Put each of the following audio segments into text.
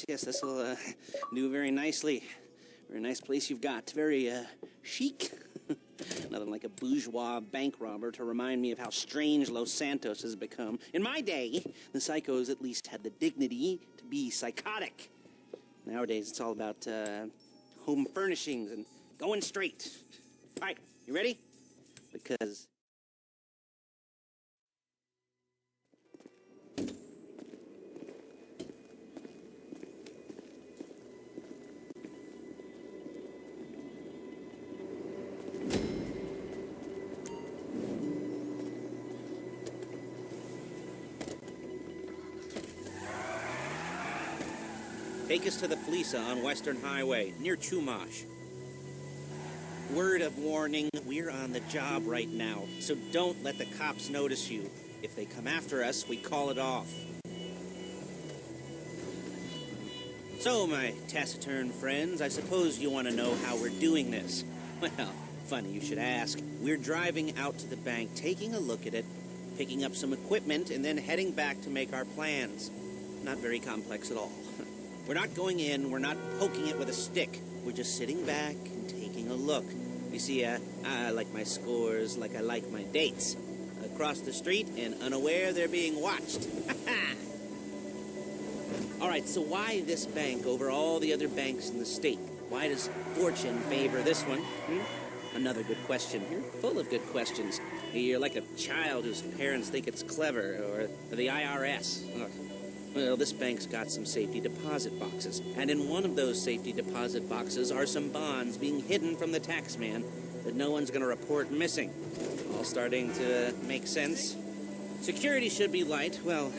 yes, this'll do very nicely. Very nice place you've got. Very chic. Nothing like a bourgeois bank robber to remind me of how strange Los Santos has become. In my day, the psychos at least had the dignity to be psychotic. Nowadays, it's all about home furnishings and going straight. All right, you ready? Because... Take us to the Felisa on Western Highway, near Chumash. Word of warning, we're on the job right now, so don't let the cops notice you. If they come after us, we call it off. So, my taciturn friends, I suppose you want to know how we're doing this. Well, funny you should ask. We're driving out to the bank, taking a look at it, picking up some equipment, and then heading back to make our plans. Not very complex at all. We're not going in, we're not poking it with a stick. We're just sitting back and taking a look. You see, I like my scores like I like my dates. Across the street and unaware they're being watched. All right, so why this bank over all the other banks in the state? Why does fortune favor this one? Another good question. You're full of good questions. You're like a child whose parents think it's clever, or the IRS. Ugh. Well, this bank's got some safety deposit boxes, and in one of those safety deposit boxes are some bonds being hidden from the tax man that no one's going to report missing. All starting to make sense. Security should be light, well,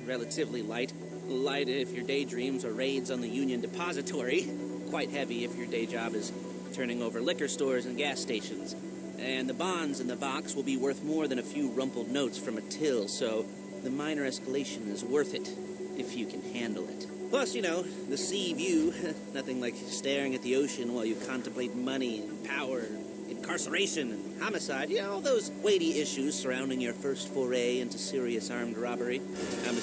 relatively light. Light if your daydreams are raids on the Union Depository. Quite heavy if your day job is turning over liquor stores and gas stations. And the bonds in the box will be worth more than a few rumpled notes from a till, so the minor escalation is worth it. If you can handle it. Plus, you know, the sea view. Nothing like staring at the ocean while you contemplate money and power, incarceration and homicide. You know, all those weighty issues surrounding your first foray into serious armed robbery. I'm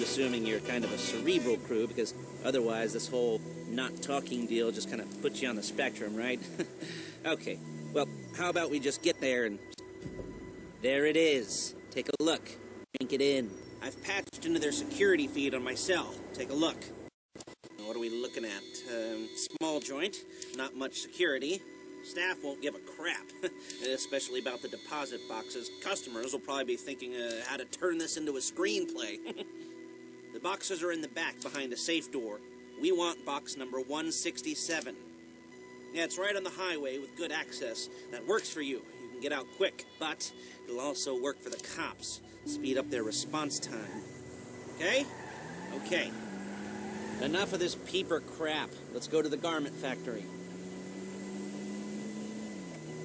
assuming you're kind of a cerebral crew, because otherwise this whole not talking deal just kind of puts you on the spectrum, right? Okay, well, how about we just get there and... There it is. Take a look. Drink it in. I've patched into their security feed on my cell. Take a look. What are we looking at? Small joint, not much security. Staff won't give a crap, especially about the deposit boxes. Customers will probably be thinking how to turn this into a screenplay. The boxes are in the back behind a safe door. We want box number 167. Yeah, it's right on the highway with good access. That works for you. You can get out quick, but it'll also work for the cops. Speed up their response time. Okay? Okay. Enough of this peeper crap. Let's go to the garment factory.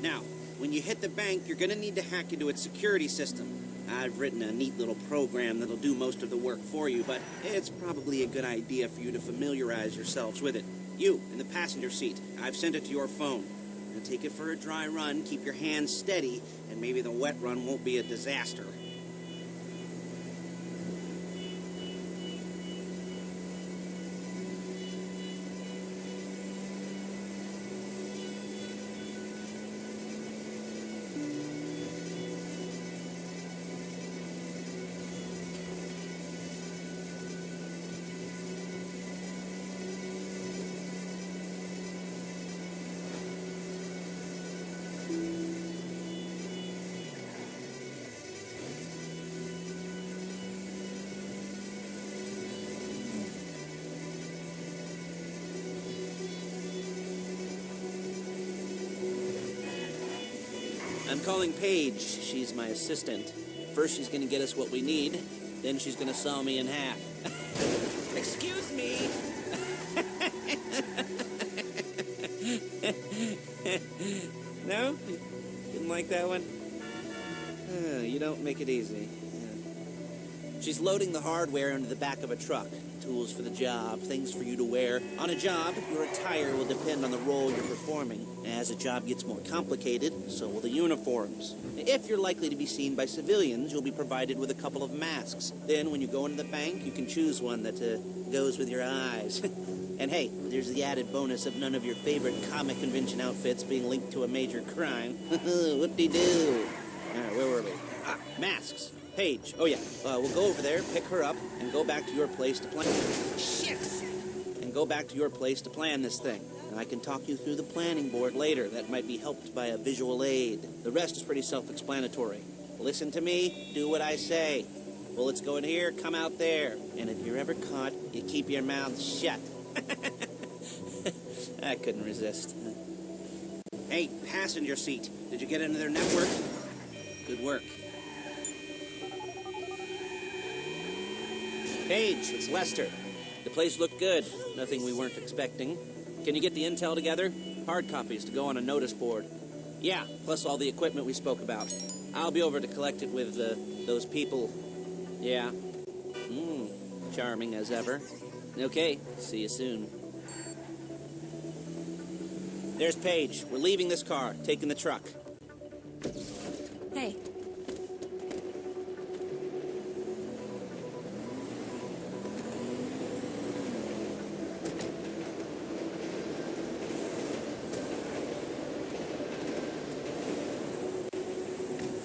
Now, when you hit the bank, you're going to need to hack into its security system. I've written a neat little program that'll do most of the work for you, but it's probably a good idea for you to familiarize yourselves with it. You, in the passenger seat, I've sent it to your phone. Now take it for a dry run, keep your hands steady, and maybe the wet run won't be a disaster. I'm calling Paige. She's my assistant. First she's gonna get us what we need, then she's gonna saw me in half. Excuse me! No? Didn't like that one? You don't make it easy. She's loading the hardware into the back of a truck. Tools for the job, things for you to wear. On a job, your attire will depend on the role you're performing. As the job gets more complicated, so will the uniforms. If you're likely to be seen by civilians, you'll be provided with a couple of masks. Then, when you go into the bank, you can choose one that goes with your eyes. And hey, there's the added bonus of none of your favorite comic convention outfits being linked to a major crime. Whoop-de-doo. Where were we? Masks. Paige. Oh, yeah. We'll go over there, pick her up, and go back to your place to plan... Shit! And go back to your place to plan this thing. And I can talk you through the planning board later. That might be helped by a visual aid. The rest is pretty self-explanatory. Listen to me, do what I say. Bullets go in here, come out there. And if you're ever caught, you keep your mouth shut. I couldn't resist. Hey, passenger seat. Did you get into their network? Good work. Paige, it's Lester. The place looked good. Nothing we weren't expecting. Can you get the intel together? Hard copies to go on a notice board. Yeah, plus all the equipment we spoke about. I'll be over to collect it with those people. Yeah. Charming as ever. Okay, see you soon. There's Paige. We're leaving this car, taking the truck. Hey.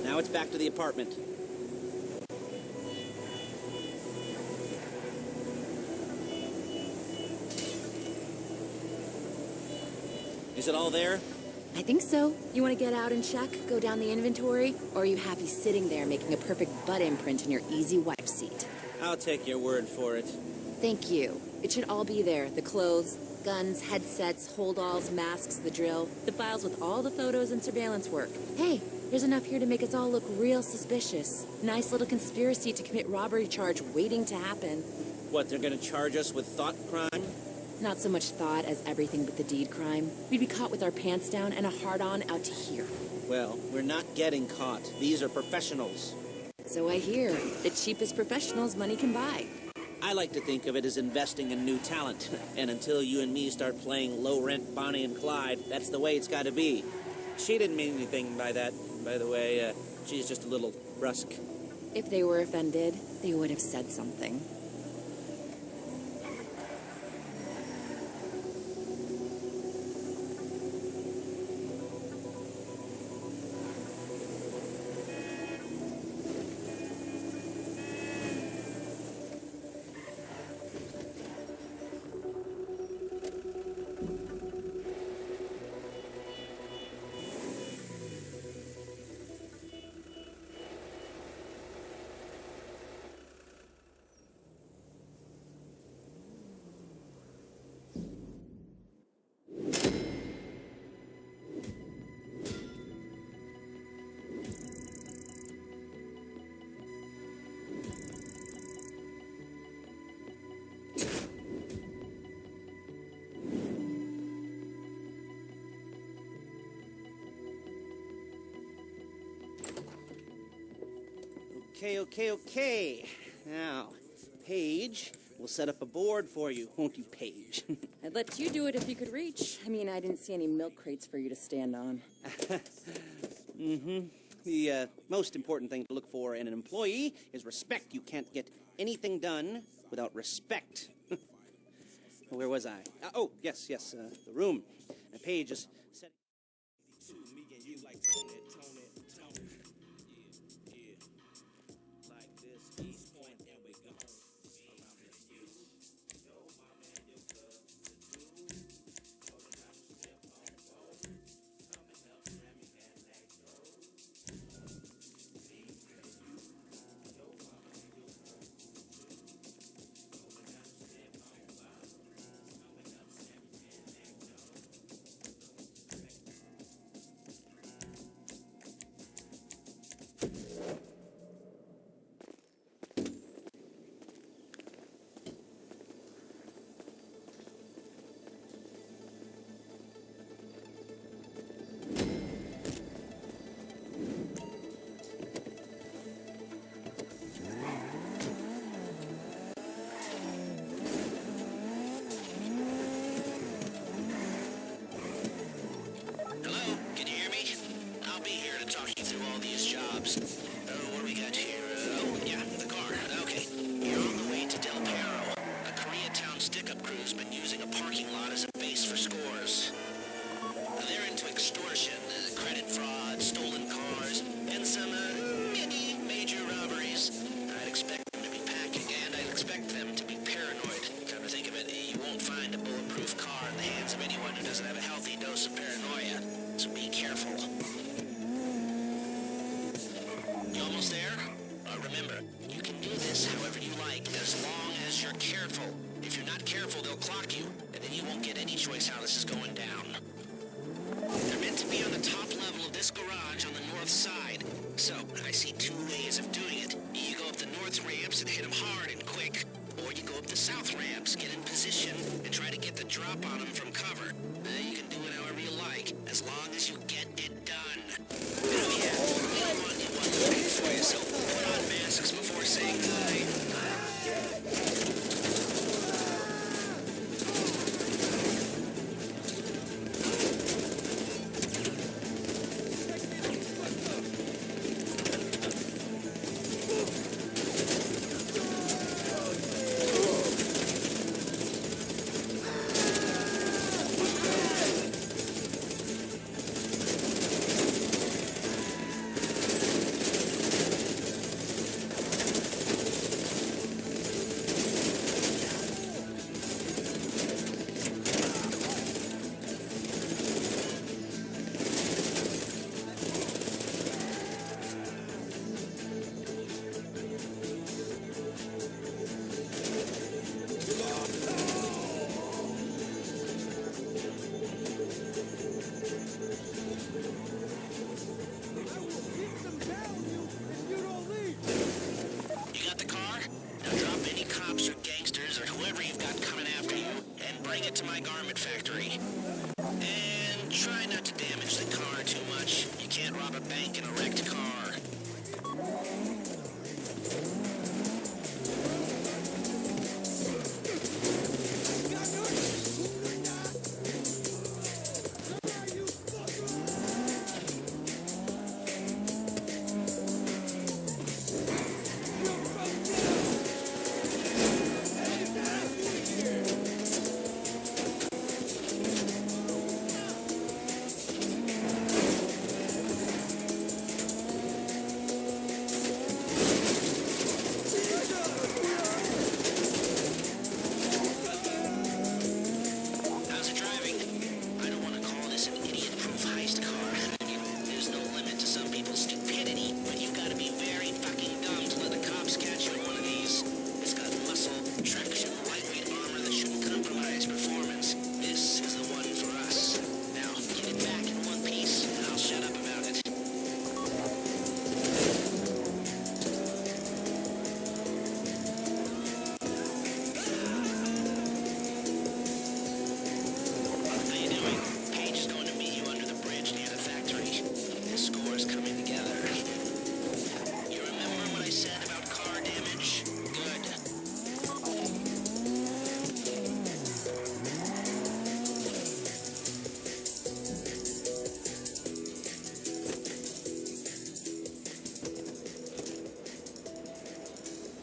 Now it's back to the apartment. Is it all there? I think so. You want to get out and check, go down the inventory, or are you happy sitting there making a perfect butt imprint in your easy wipe seat? I'll take your word for it. Thank you. It should all be there. The clothes, guns, headsets, holdalls, masks, the drill, the files with all the photos and surveillance work. Hey, there's enough here to make us all look real suspicious. Nice little conspiracy to commit robbery charge waiting to happen. What, they're gonna charge us with thought crime? Not so much thought as everything but the deed crime. We'd be caught with our pants down and a hard-on out to here. Well, we're not getting caught. These are professionals. So I hear. The cheapest professionals money can buy. I like to think of it as investing in new talent. And until you and me start playing low-rent Bonnie and Clyde, that's the way it's gotta be. She didn't mean anything by that, by the way. She's just a little brusque. If they were offended, they would have said something. Okay. Now, Paige, we'll set up a board for you, won't you, Paige? I'd let you do it if you could reach. I mean, I didn't see any milk crates for you to stand on. The most important thing to look for in an employee is respect. You can't get anything done without respect. Where was I? Oh, yes, the room. Paige is setting... You can do this however you like, as long as you're careful. If you're not careful, they'll clock you, and then you won't get any choice how this is going down. They're meant to be on the top level of this garage on the north side. So, I see two ways of doing it. You go up the north ramps and hit them hard and quick, or you go up the south ramps, get in position, and try to get the drop on them from cover. You can do it however you like, as long as you get it done. Oh yeah, we don't want anyone looking for you, so put on masks before saying goodbye. To my garment factory. And try not to damage the car too much. You can't rob a bank in a wrecked car.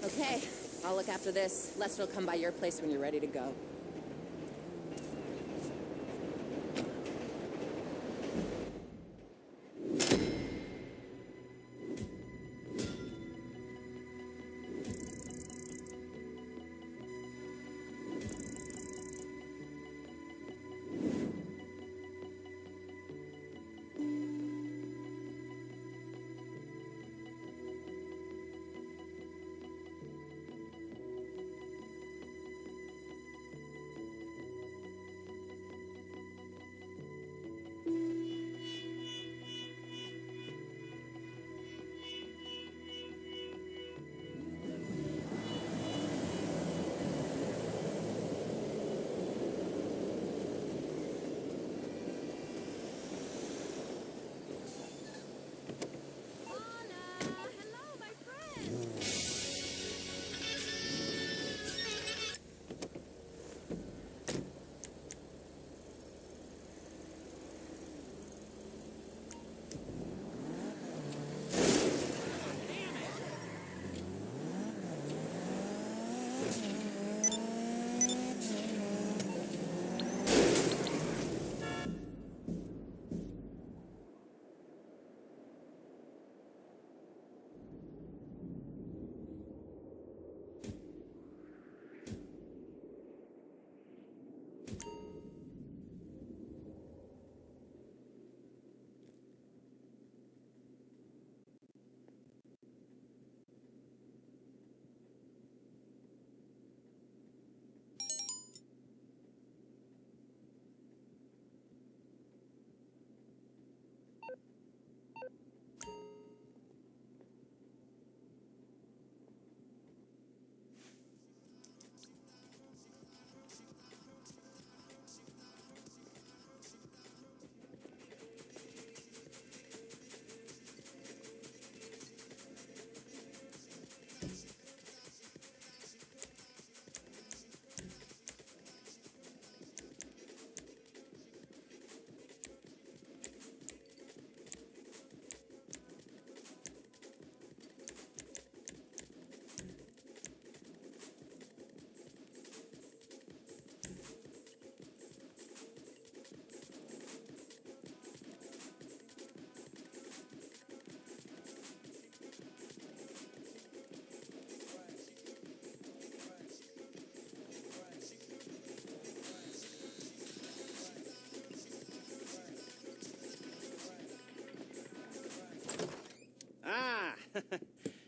Okay, I'll look after this. Lester will come by your place when you're ready to go.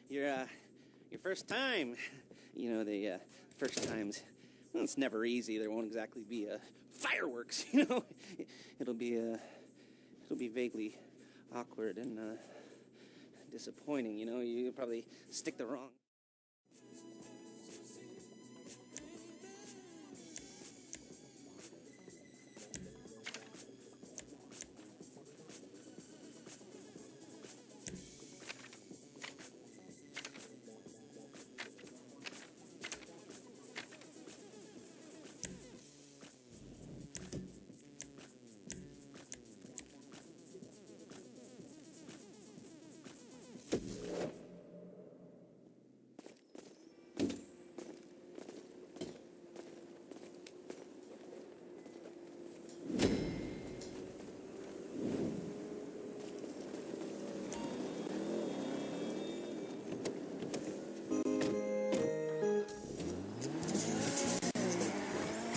Your first time. You know, the first times, well, it's never easy. There won't exactly be fireworks, you know. It'll be vaguely awkward and disappointing, you know. You'll probably stick the wrong...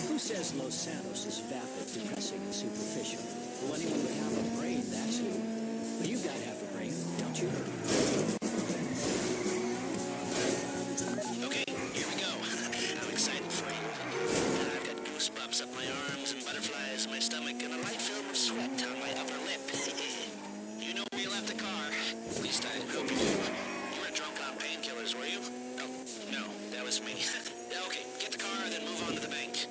Who says Los Santos is vapid, depressing, and superficial? Well, anyone with half a brain, that's who. Well, you've got half a brain, don't you? Okay, here we go. I'm excited for you. I've got goosebumps up my arms and butterflies in my stomach and a light film of sweat on my upper lip. You know where you left the car. At least I hope you do. You were drunk on painkillers, were you? Oh, no, that was me. Okay, get the car, then move on to the bank.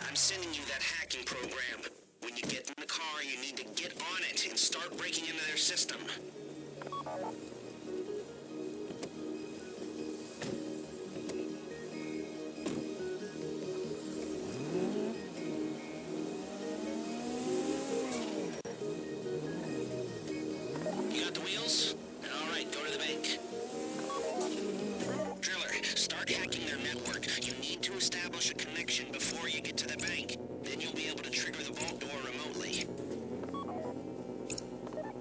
I'm sending you that hacking program. When you get in the car, you need to get on it and start breaking into their system. You got the wheels? All right, go to the bank. Driller, start hacking their network. You need to establish a connection before you get to the bank. Then you'll be able to trigger the vault door remotely.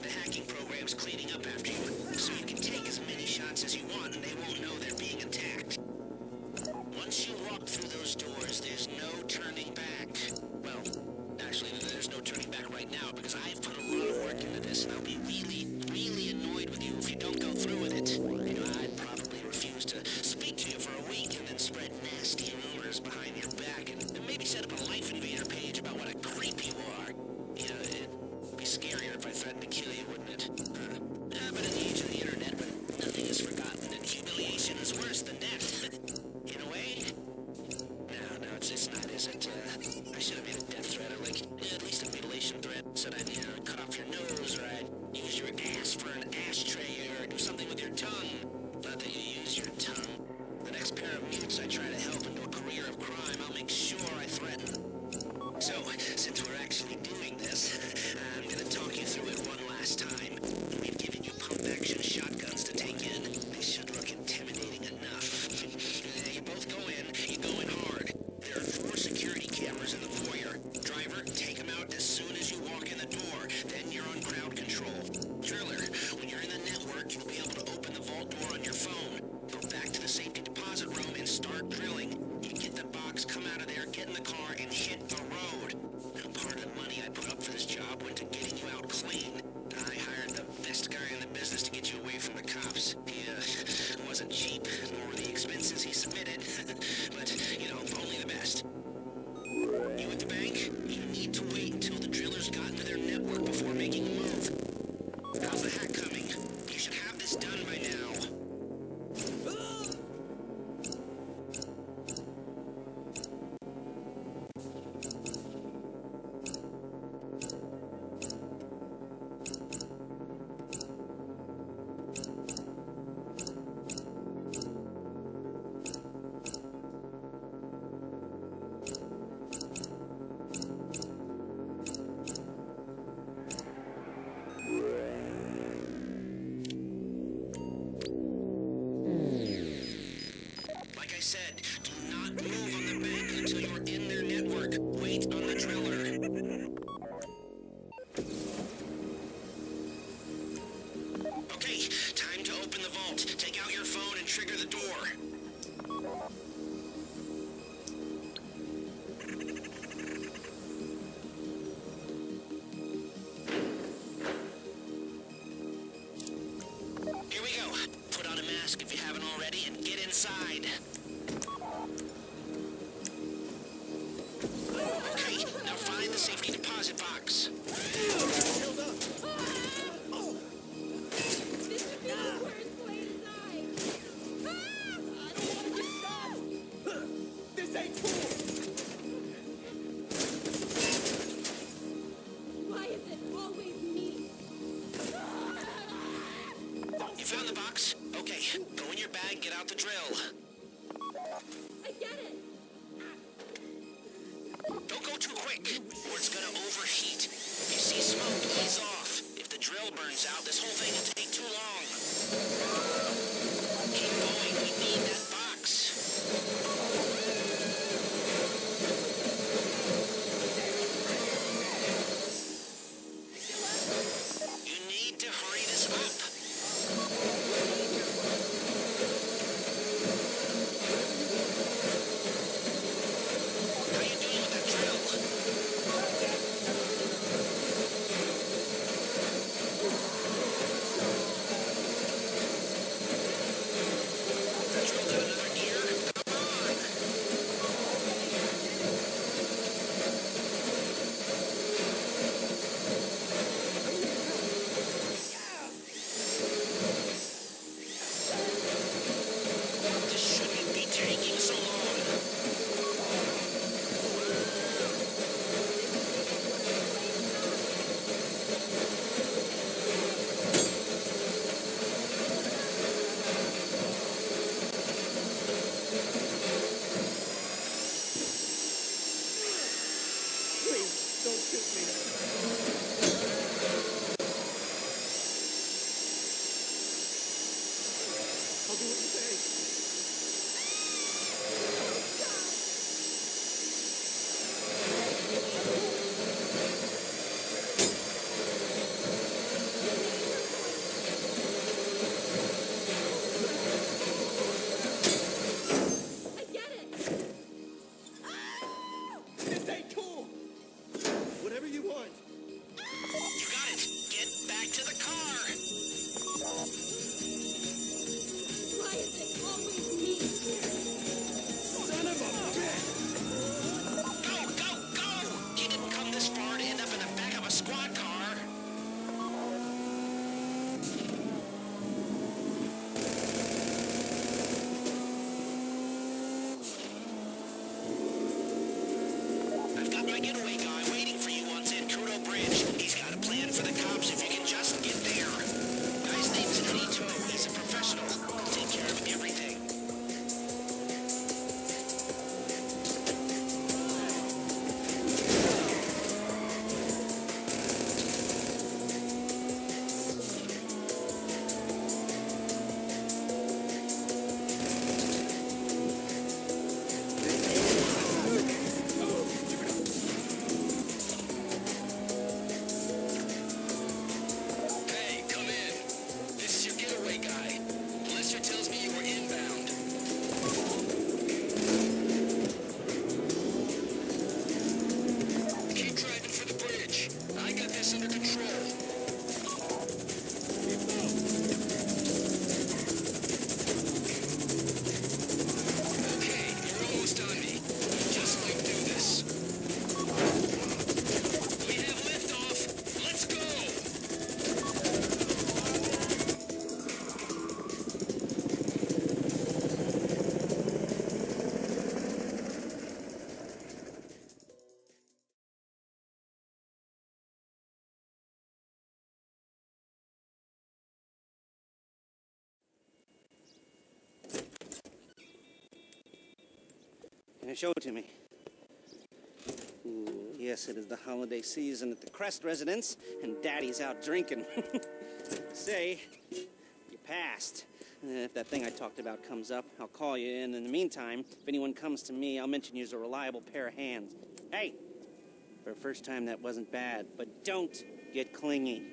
The hacking program's cleaning up after you, so you can take as many shots as you want and they won't know they're being attacked. Once you walk through those doors, there's no turning back. Well, actually, there's no turning back right now because I've put a lot of work into this and I'll be really, really annoyed with you if you don't go through with it. You know, I'd probably refuse to speak to you for a week and then spread nasty rumors behind your back and maybe set up a Life Invader page about what a creep you are. You know, it'd be scarier if I threatened to kill you, wouldn't it? But in the age of the internet, when nothing is forgotten and humiliation is worse than death, in a way, no, it's not, is it? I should have made a death threat or, like, at least a mutilation threat. Said I'd, cut off your nose or I'd use your ass for an ashtray or do something with your tongue. Not that you use your tongue. The next pair of mutes I try to help into a career of crime, I'll make sure I threaten. So, since we're actually doing this, I'm gonna talk you through it one last time. We've given you pump-action shotguns to take in. They should look intimidating enough. You both go in, you go in hard. There are 4 security cameras in the foyer. Show it to me. Ooh, yes, it is the holiday season at the Crest residence, and Daddy's out drinking. Say, you passed. If that thing I talked about comes up, I'll call you, and in the meantime, if anyone comes to me, I'll mention you as a reliable pair of hands. Hey, for a first time, that wasn't bad, but don't get clingy.